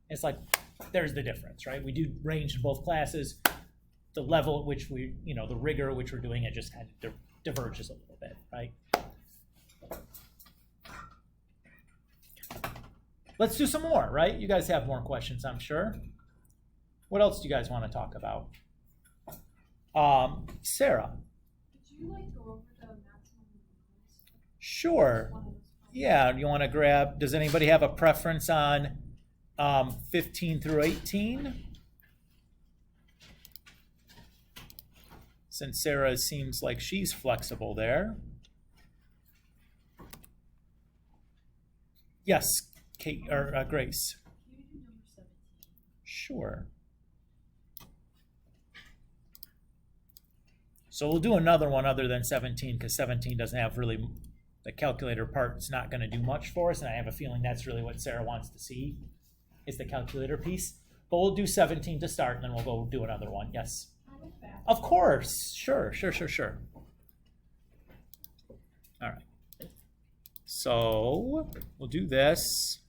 It's like, there's the difference, right? We do range in both classes. The level at which we, the rigor at which we're doing it just kind of diverges a little bit, right? Let's do some more, right? You guys have more questions, I'm sure. What else do you guys want to talk about? Sarah. Could you go over the maximum rules? Sure. Yeah, you want to grab, does anybody have a preference on 15 through 18? Since Sarah seems like she's flexible there. Yes, Kate or Grace. Can you do number 17? Sure. So we'll do another one other than 17 because 17 doesn't have really, the calculator part's not going to do much for us, and I have a feeling that's really what Sarah wants to see, is the calculator piece. But we'll do 17 to start, and then we'll go do another one. Yes? Of course. Sure. All right. So we'll do this.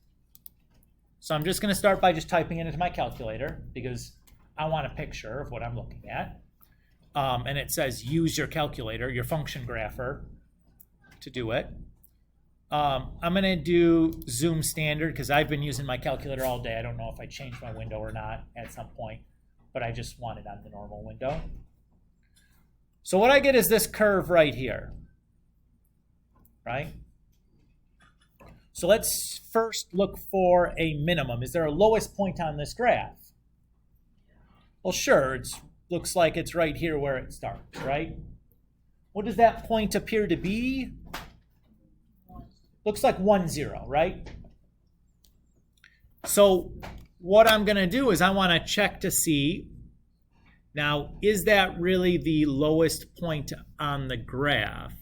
So I'm just going to start by just typing it into my calculator because I want a picture of what I'm looking at. And it says use your calculator, your function grapher, to do it. I'm going to do zoom standard because I've been using my calculator all day. I don't know if I changed my window or not at some point, but I just want it on the normal window. So what I get is this curve right here, right? So let's first look for a minimum. Is there a lowest point on this graph? Well, sure, it looks like it's right here where it starts, right? What does that point appear to be? Looks like 1, 0, right? So what I'm going to do is I want to check to see, now, is that really the lowest point on the graph?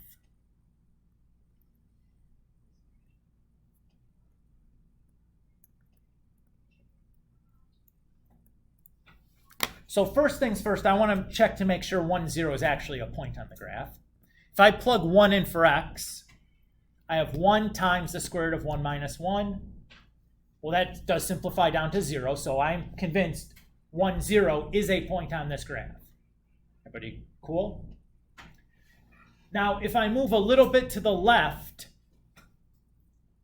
So first things first, I want to check to make sure 1, 0 is actually a point on the graph. If I plug 1 in for x, I have 1 times the square root of 1 minus 1. Well, that does simplify down to 0, so I'm convinced 1, 0 is a point on this graph. Everybody cool? Now, if I move a little bit to the left,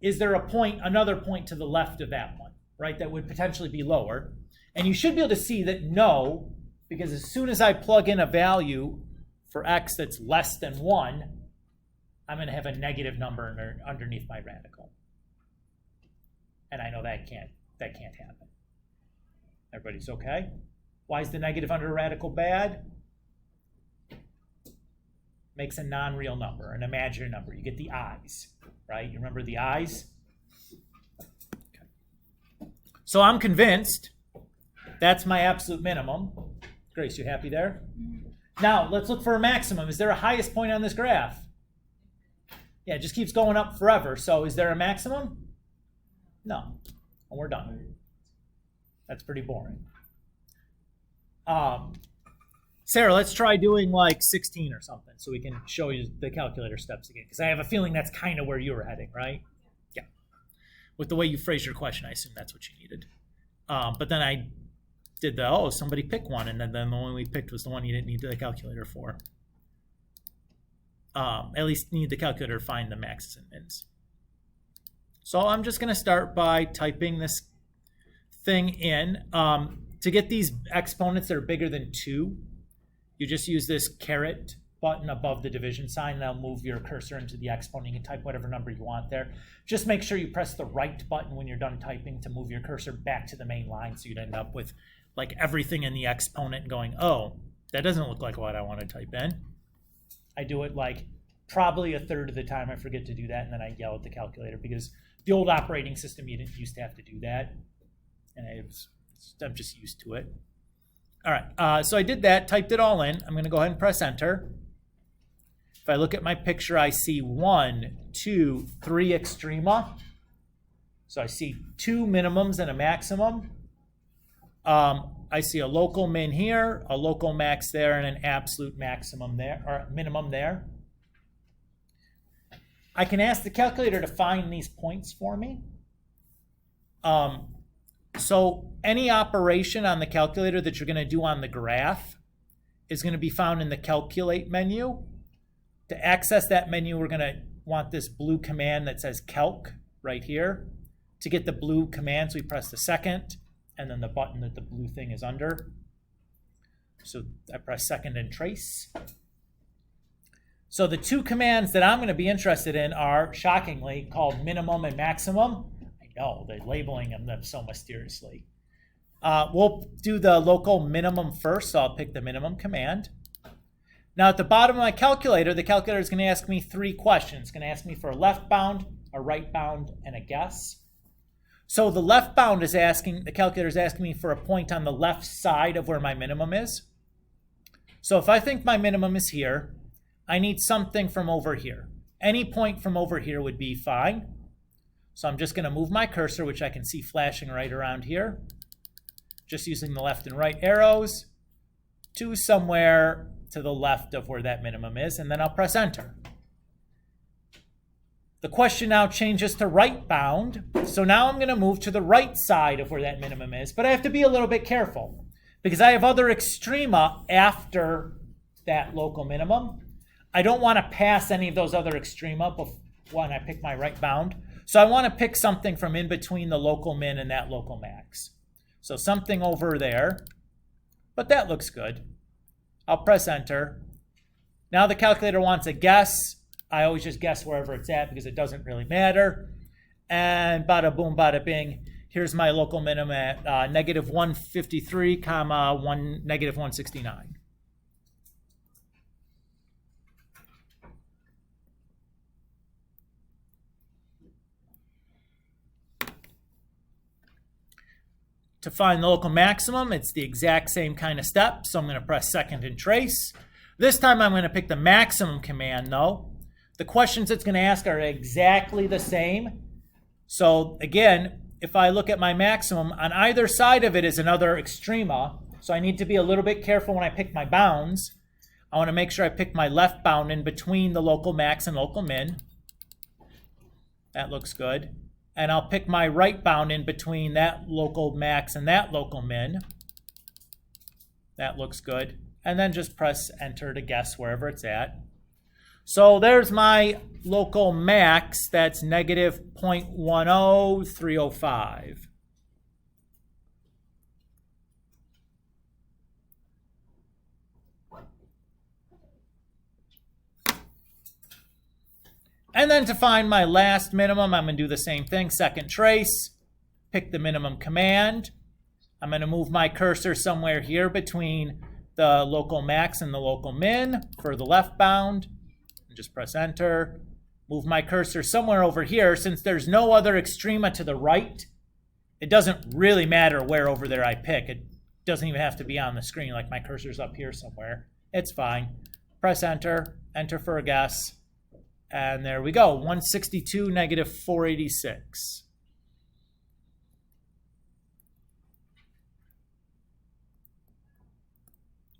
is there a point, another point to the left of that one, right, that would potentially be lower? And you should be able to see that no, because as soon as I plug in a value for x that's less than 1, I'm going to have a negative number underneath my radical. And I know that can't happen. Everybody's okay? Why is the negative under a radical bad? Makes a non-real number, an imaginary number. You get the i's, right? You remember the i's? Okay. So I'm convinced that's my absolute minimum. Grace, you happy there? Now, let's look for a maximum. Is there a highest point on this graph? Yeah, it just keeps going up forever. So is there a maximum? No. And we're done. That's pretty boring. Sarah, let's try doing like 16 or something so we can show you the calculator steps again. Because I have a feeling that's kind of where you were heading, right? Yeah. With the way you phrased your question, I assume that's what you needed. But then I did somebody pick one, and then the one we picked was the one you didn't need the calculator for. At least need the calculator to find the maxes and mins. So I'm just going to start by typing this thing in. To get these exponents that are bigger than 2, you just use this caret button above the division sign, and that'll move your cursor into the exponent. You can type whatever number you want there. Just make sure you press the right button when you're done typing to move your cursor back to the main line, so you'd end up with like everything in the exponent going, oh, that doesn't look like what I want to type in. I do it like probably a third of the time. I forget to do that, and then I yell at the calculator because the old operating system, you didn't used to have to do that, and I'm just used to it. All right, so I did that, typed it all in. I'm going to go ahead and press enter. If I look at my picture, I see 1, 2, 3 extrema. So I see 2 minimums and a maximum. I see a local min here, a local max there, and an absolute maximum there, or minimum there. I can ask the calculator to find these points for me. So any operation on the calculator that you're going to do on the graph is going to be found in the calculate menu. To access that menu, we're going to want this blue command that says calc right here. To get the blue command, so we press the second and then the button that the blue thing is under. So I press second and trace. So the two commands that I'm going to be interested in are, shockingly, called minimum and maximum. I know, they're labeling them so mysteriously. We'll do the local minimum first, so I'll pick the minimum command. Now at the bottom of my calculator, the calculator is going to ask me 3 questions. It's going to ask me for a left bound, a right bound, and a guess. So the left bound is asking, the calculator is asking me for a point on the left side of where my minimum is. So if I think my minimum is here, I need something from over here. Any point from over here would be fine. So I'm just going to move my cursor, which I can see flashing right around here, just using the left and right arrows, to somewhere to the left of where that minimum is, and then I'll press enter. The question now changes to right bound. So now I'm going to move to the right side of where that minimum is, but I have to be a little bit careful because I have other extrema after that local minimum. I don't want to pass any of those other extrema when I pick my right bound. So I want to pick something from in between the local min and that local max. So something over there, but that looks good. I'll press enter. Now the calculator wants a guess. I always just guess wherever it's at because it doesn't really matter. And bada boom, bada bing. Here's my local minimum at negative 153, negative 169. To find the local maximum, it's the exact same kind of step. So I'm going to press second and trace. This time I'm going to pick the maximum command though. The questions it's going to ask are exactly the same. So again, if I look at my maximum, on either side of it is another extrema. So I need to be a little bit careful when I pick my bounds. I want to make sure I pick my left bound in between the local max and local min. That looks good. And I'll pick my right bound in between that local max and that local min. That looks good. And then just press enter to guess wherever it's at. So there's my local max. That's negative 0.10305. And then to find my last minimum, I'm going to do the same thing. Second trace, pick the minimum command. I'm going to move my cursor somewhere here between the local max and the local min for the left bound. And just press enter. Move my cursor somewhere over here. Since there's no other extrema to the right, it doesn't really matter where over there I pick. It doesn't even have to be on the screen, like my cursor's up here somewhere. It's fine. Press enter, enter for a guess. And there we go, 162, negative 486.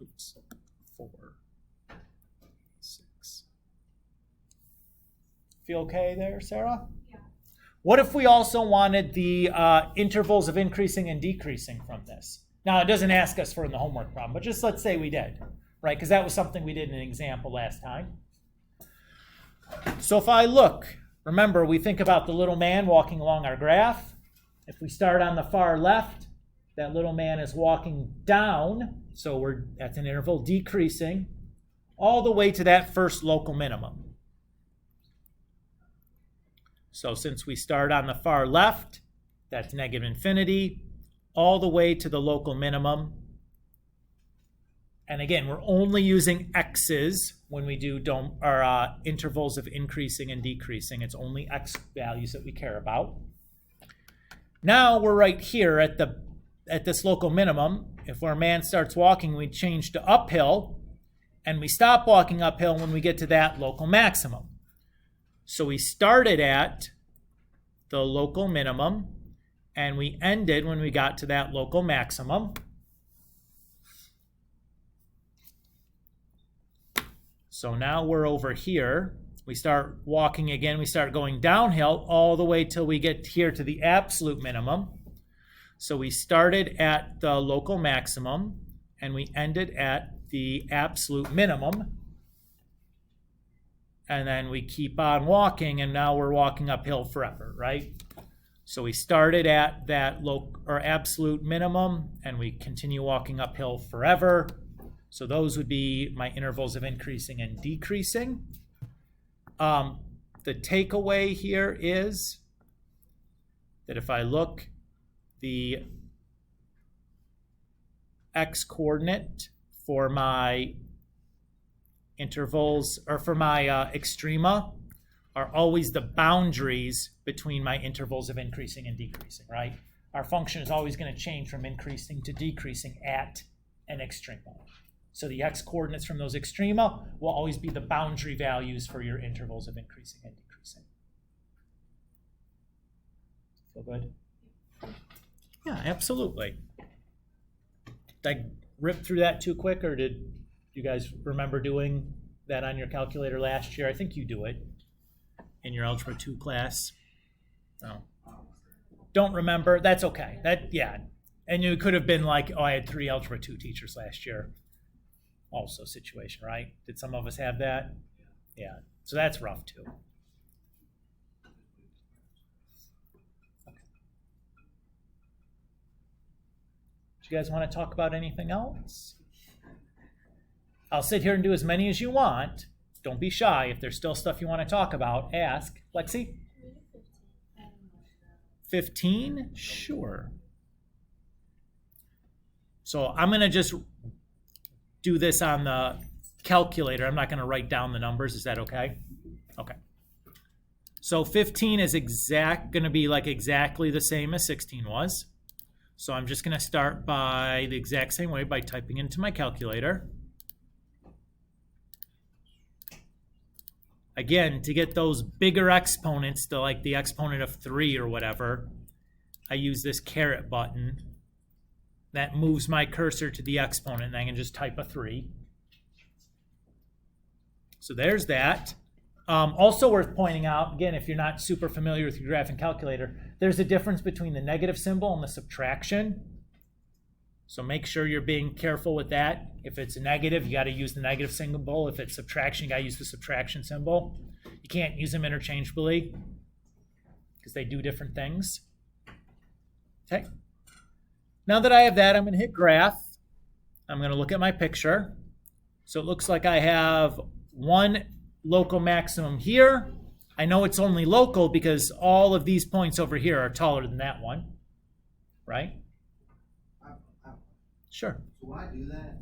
Oops, 486. Feel okay there, Sarah? Yeah. What if we also wanted the intervals of increasing and decreasing from this? Now, it doesn't ask us for in the homework problem, but just let's say we did, right? Because that was something we did in an example last time. So if I look, remember we think about the little man walking along our graph. If we start on the far left, that little man is walking down, so that's an interval decreasing, all the way to that first local minimum. So since we start on the far left, that's negative infinity, all the way to the local minimum. And again, we're only using x's when we do our intervals of increasing and decreasing. It's only x values that we care about. Now we're right here at this local minimum. If our man starts walking, we change to uphill, and we stop walking uphill when we get to that local maximum. So we started at the local minimum, and we ended when we got to that local maximum. So now we're over here. We start walking again. We start going downhill all the way till we get here to the absolute minimum. So we started at the local maximum and we ended at the absolute minimum. And then we keep on walking, and now we're walking uphill forever, right? So we started at that local or absolute minimum, and we continue walking uphill forever. So those would be my intervals of increasing and decreasing. The takeaway here is that if I look the x-coordinate for my intervals, or for my extrema, are always the boundaries between my intervals of increasing and decreasing, right? Our function is always going to change from increasing to decreasing at an extrema. So the x-coordinates from those extrema will always be the boundary values for your intervals of increasing and decreasing. Feel good? Yeah, absolutely. Did I rip through that too quick, or did you guys remember doing that on your calculator last year? I think you do it in your Algebra 2 class. No. Don't remember? That's okay. Yeah. And you could have been like, oh, I had 3 Algebra 2 teachers last year. Also situation, right? Did some of us have that? Yeah. So that's rough too. Okay. Do you guys want to talk about anything else? I'll sit here and do as many as you want. Don't be shy. If there's still stuff you want to talk about, ask. Lexi? 15? Sure. So I'm going to just do this on the calculator. I'm not going to write down the numbers. Is that okay? Okay. So 15 is going to be like exactly the same as 16 was. So I'm just going to start by the exact same way by typing into my calculator. Again, to get those bigger exponents, to like the exponent of 3 or whatever, I use this caret button. That moves my cursor to the exponent, and I can just type a 3. So there's that. Also worth pointing out, again, if you're not super familiar with your graphing calculator, there's a difference between the negative symbol and the subtraction. So make sure you're being careful with that. If it's a negative, you got to use the negative symbol. If it's subtraction, you got to use the subtraction symbol. You can't use them interchangeably because they do different things. Okay. Now that I have that, I'm going to hit graph. I'm going to look at my picture. So it looks like I have one local maximum here. I know it's only local because all of these points over here are taller than that one, right? Sure. So why do that?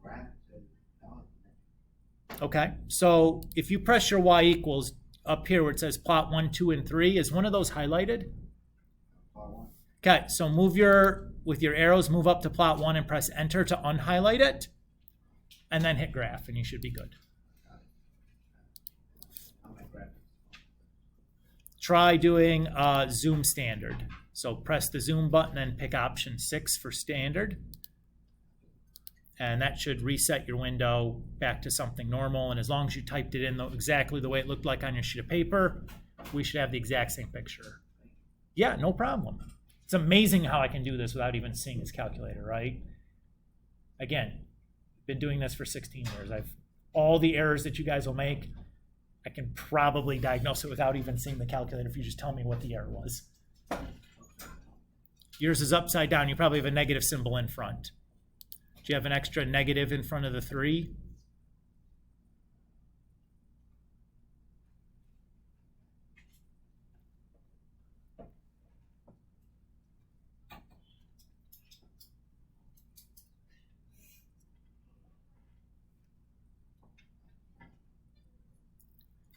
Graph to okay, so if you press your y equals up here where it says plot 1, 2, and 3, is one of those highlighted? plot 1. Okay, so with your arrows, move up to plot 1 and press enter to unhighlight it, and then hit graph, and you should be good. Try doing zoom standard. So press the zoom button and pick option 6 for standard. And that should reset your window back to something normal. And as long as you typed it in exactly the way it looked like on your sheet of paper, we should have the exact same picture. Yeah, no problem. It's amazing how I can do this without even seeing this calculator, right? Again, been doing this for 16 years. All the errors that you guys will make, I can probably diagnose it without even seeing the calculator if you just tell me what the error was. Yours is upside down. You probably have a negative symbol in front. Do you have an extra negative in front of the 3?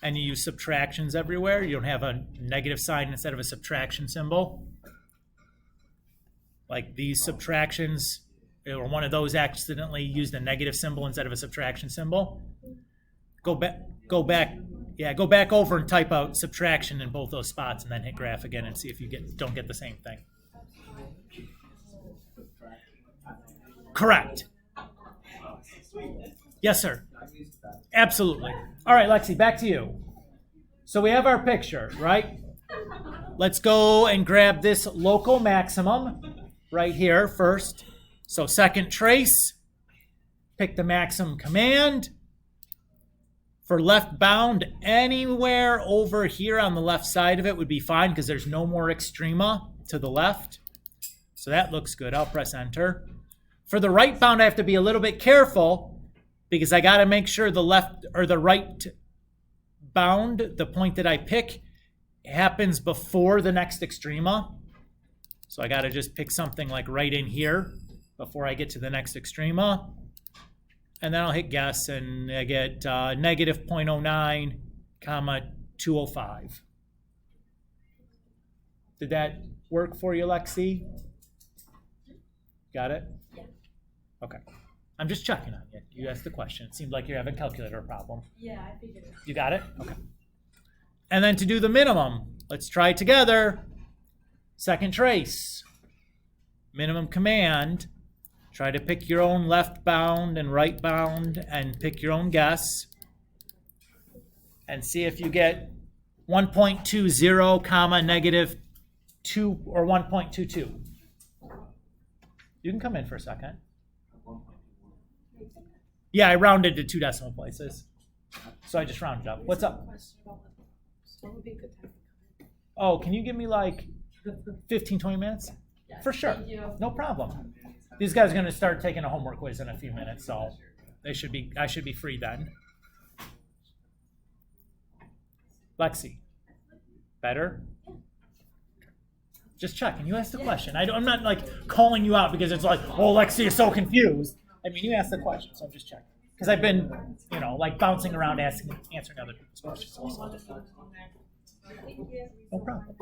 And you use subtractions everywhere. You don't have a negative sign instead of a subtraction symbol. Like these subtractions, or one of those accidentally used a negative symbol instead of a subtraction symbol. Go back over and type out subtraction in both those spots and then hit graph again and see if you don't get the same thing. Correct. Yes, sir. Absolutely. All right, Lexi, back to you. So we have our picture, right? Let's go and grab this local maximum. right here first. So second trace, pick the maximum command. For left bound, anywhere over here on the left side of it would be fine because there's no more extrema to the left. So that looks good. I'll press enter. For the right bound, I have to be a little bit careful because I got to make sure the left or the right bound, the point that I pick, happens before the next extrema. So I got to just pick something like right in here before I get to the next extrema. And then I'll hit guess, and I get negative 0.09, comma 205. Did that work for you, Lexi? Got it? Yeah. Okay. I'm just checking on you. You asked the question. It seemed like you're having a calculator problem. Yeah, I figured it. You got it? Okay. And then to do the minimum, let's try it together. Second trace. Minimum command. Try to pick your own left bound and right bound and pick your own guess. And see if you get 1.20, comma, negative 2 or 1.22. You can come in for a second. Yeah, I rounded to 2 decimal places. So I just rounded up. What's up? What would be a good time? Oh, can you give me like 15, 20 minutes? Yes, For sure. thank you. No problem. These guys are going to start taking a homework quiz in a few minutes, so I should be free then. Lexi, better? Just checking. You asked the question. I'm not like calling you out because it's like, oh, Lexi is so confused. I mean, you asked the question, so I'm just checking. Because I've been, like bouncing around answering other people's questions also. No problem.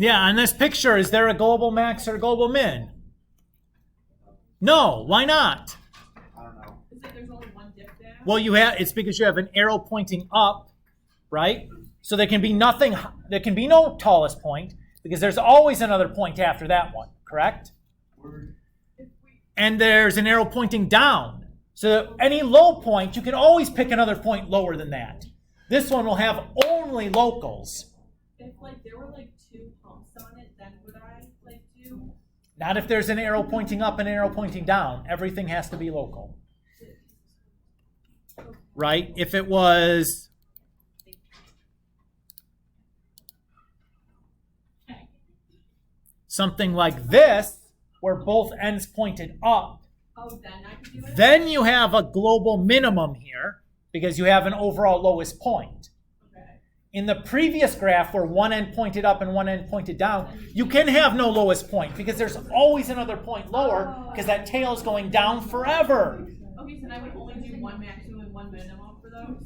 Yeah, on this picture, is there a global max or a global min? No, why not? I don't know. Is it there's only one dip down? Well, it's because you have an arrow pointing up, right? So there can be no tallest point because there's always another point after that one, correct? And there's an arrow pointing down. So any low point, you can always pick another point lower than that. This one will have only locals. If there were 2 pumps on it, then would I do? Not if there's an arrow pointing up and an arrow pointing down. Everything has to be local. Right? If it was something like this, where both ends pointed up, Oh, then I can do it? then you have a global minimum here because you have an overall lowest point. Okay. In the previous graph where one end pointed up and one end pointed down, you can have no lowest point because there's always another point lower because that tail is going down forever. Okay, so then I would only do one maximum and one minimum for those?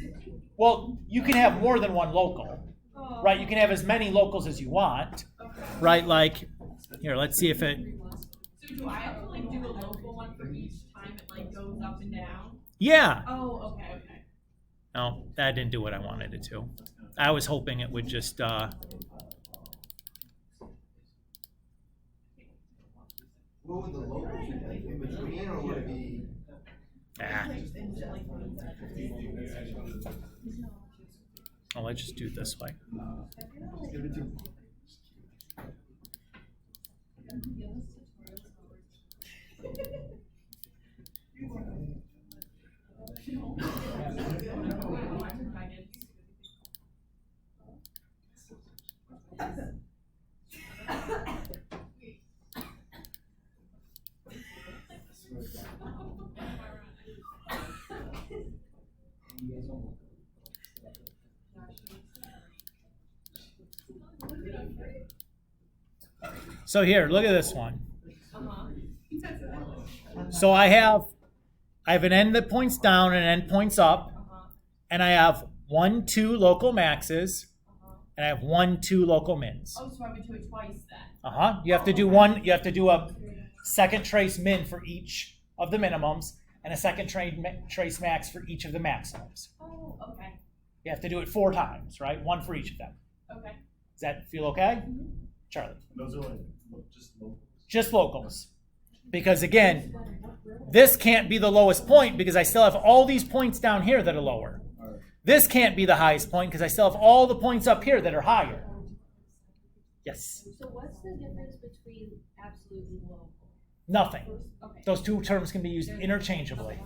Well, you can have more than one local, Oh. right? You can have as many locals as you want, Okay. right? Like, here, let's see if it, So do I have to do a local one for each time it goes up and down? yeah. Oh, okay. No, that didn't do what I wanted it to. I was hoping it would just, What would the locals be like in between, or would it be? Oh, let's just do it this way. So here, look at this one. So I have an end that points down and an end points up, and I have 1, 2 local maxes, and I have 1, 2 local mins. Oh, so I would do it twice then? You have to do one. You have to do a second trace min for each of the minimums and a second trace max for each of the maximums. Oh, okay. You have to do it 4 times, right? One for each of them. Okay. Does that feel okay? Charlie? Those are like just local. Just locals. Because again, this can't be the lowest point because I still have all these points down here that are lower. This can't be the highest point because I still have all the points up here that are higher. Yes? So what's the difference between absolute and local? Nothing. Okay. Those two terms can be used interchangeably.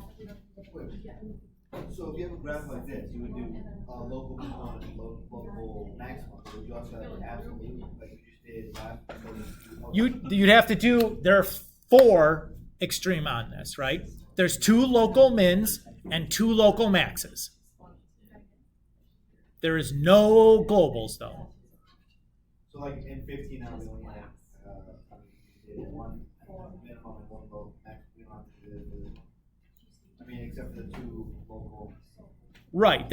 So if you have a graph like this, you would do local component, local maximum, but would you also have absolute, like you just did last? You'd have to do, there are 4 extreme on this, right? There's 2 local mins and 2 local maxes. There is no globals though. So like in 15 now, we only have, one minimum and one low max. We don't have to do except for the 2 local. Right,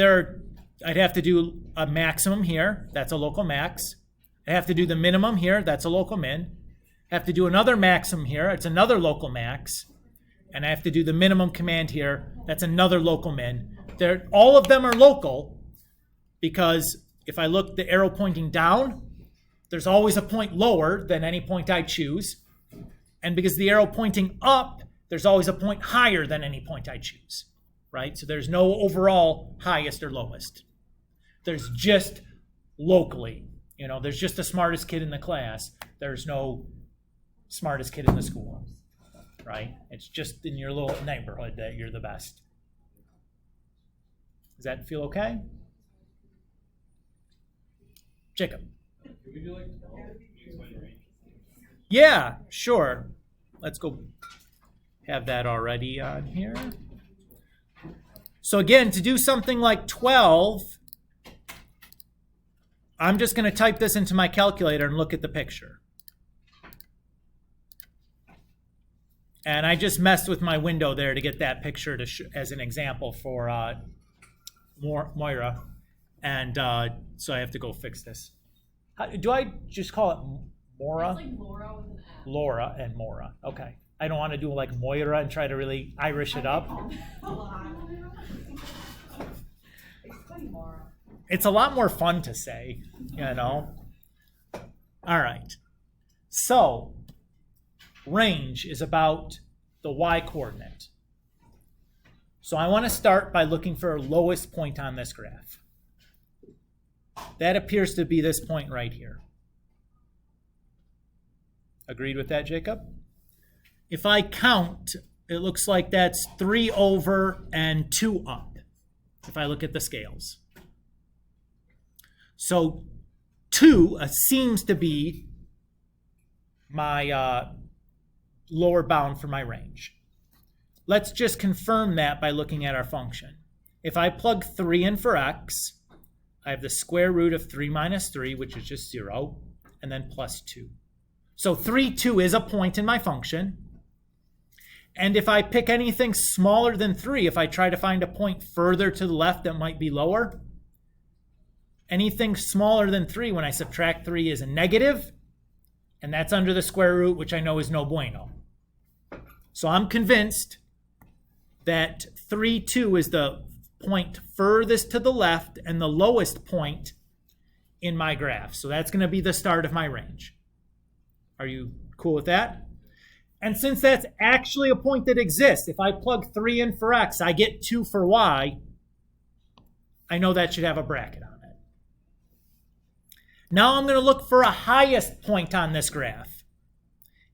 I'd have to do a maximum here, that's a local max. I have to do the minimum here, that's a local min. I have to do another maximum here, it's another local max. And I have to do the minimum command here, that's another local min. All of them are local because if I look the arrow pointing down, there's always a point lower than any point I choose. And because the arrow pointing up, there's always a point higher than any point I choose, right? So there's no overall highest or lowest. There's just locally, there's just the smartest kid in the class. There's no smartest kid in the school, right? It's just in your little neighborhood that you're the best. Does that feel okay? Jacob. Can we do like 12? Can you explain your range? Yeah, sure. Let's go have that already on here. So again, to do something like 12, I'm just going to type this into my calculator and look at the picture. And I just messed with my window there to get that picture as an example for Moira. And so I have to go fix this. Do I just call it Mora? It's like Laura with an F. Laura and Mora. Okay. I don't want to do like Moira and try to really Irish it up. It's a lot more fun to say, All right. So, range is about the y coordinate. So I want to start by looking for a lowest point on this graph. That appears to be this point right here. Agreed with that, Jacob? If I count, it looks like that's 3 over and 2 up, if I look at the scales. So 2 seems to be my lower bound for my range. Let's just confirm that by looking at our function. If I plug 3 in for x, I have the square root of 3 minus 3, which is just 0, and then plus 2. So 3, 2 is a point in my function. And if I pick anything smaller than 3, if I try to find a point further to the left that might be lower, anything smaller than 3, when I subtract 3, is a negative, and that's under the square root, which I know is no bueno. So I'm convinced that 3, 2 is the point furthest to the left and the lowest point in my graph. So that's going to be the start of my range. Are you cool with that? And since that's actually a point that exists, if I plug 3 in for x, I get 2 for y, I know that should have a bracket on it. Now I'm going to look for a highest point on this graph.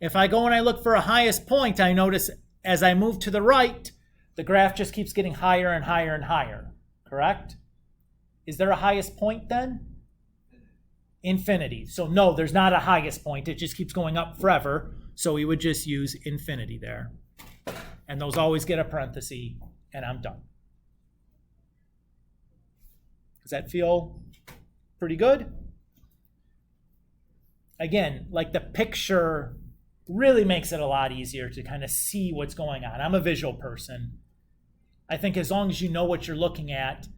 If I go and I look for a highest point, I notice as I move to the right, the graph just keeps getting higher and higher and higher, correct? Is there a highest point then? Infinity. So no, there's not a highest point. It just keeps going up forever. So we would just use infinity there. And those always get a parenthesis, and I'm done. Does that feel pretty good? Again, like the picture really makes it a lot easier to kind of see what's going on. I'm a visual person. I think as long as you know what you're looking at,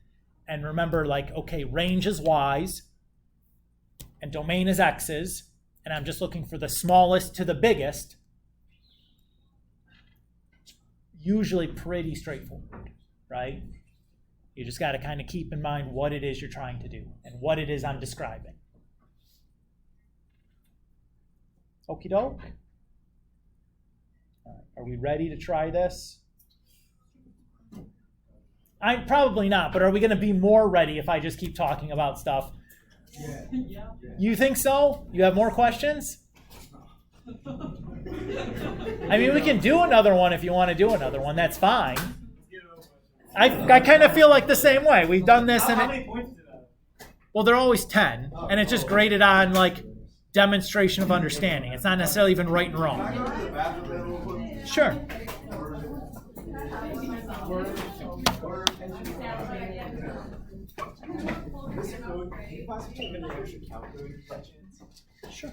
and remember, like, okay, range is y's, and domain is x's, and I'm just looking for the smallest to the biggest, it's usually pretty straightforward, right? You just got to kind of keep in mind what it is you're trying to do and what it is I'm describing. Okie doke. All right, are we ready to try this? I'm probably not, but are we going to be more ready if I just keep talking about stuff? Yeah. You think so? You have more questions? I mean, we can do another one if you want to do another one. That's fine. I kind of feel like the same way. We've done this, and How many points did that? well, they're always 10, and it's just graded on like demonstration of understanding. It's not necessarily even right and Can I wrong. go to the bathroom real quick? Sure. Sure.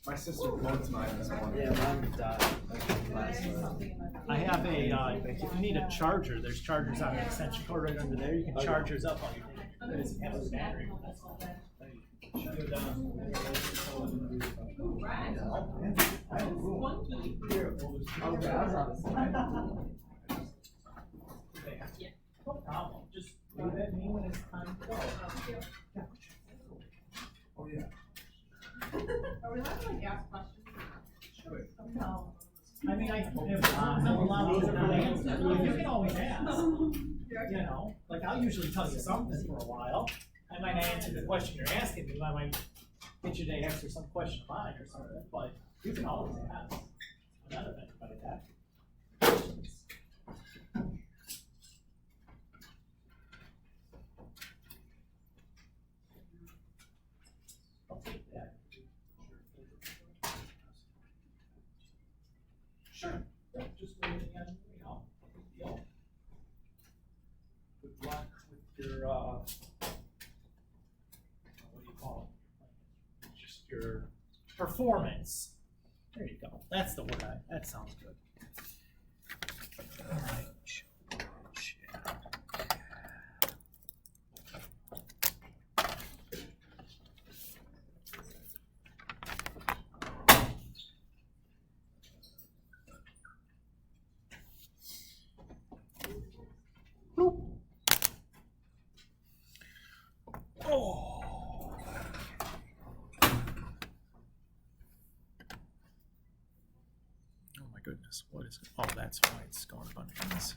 My sister loves mine this morning. Yeah, mine died. I have a, if you need a charger, there's chargers on the extension cord right under there. You can charge yours up on your thing. It doesn't have a battery. No problem. Just leave it at me when it's time to go. Oh, yeah. Are we allowed to like ask questions? No. I mean, if I'm allowed to not answer, you can always ask. You know, like I'll usually tell you something for a while. I might not answer the question you're asking me, I might get you to answer some question of mine or something, but you can always ask. I'm not offended by that. I'll take that. Sure. Yeah, just leave it in, you know, deal. Good luck with your, what do you call it? Just your performance. There you go. That's the word. That sounds good. All right. Oh. Oh my goodness, what is it? Oh, that's why it's going up underneath.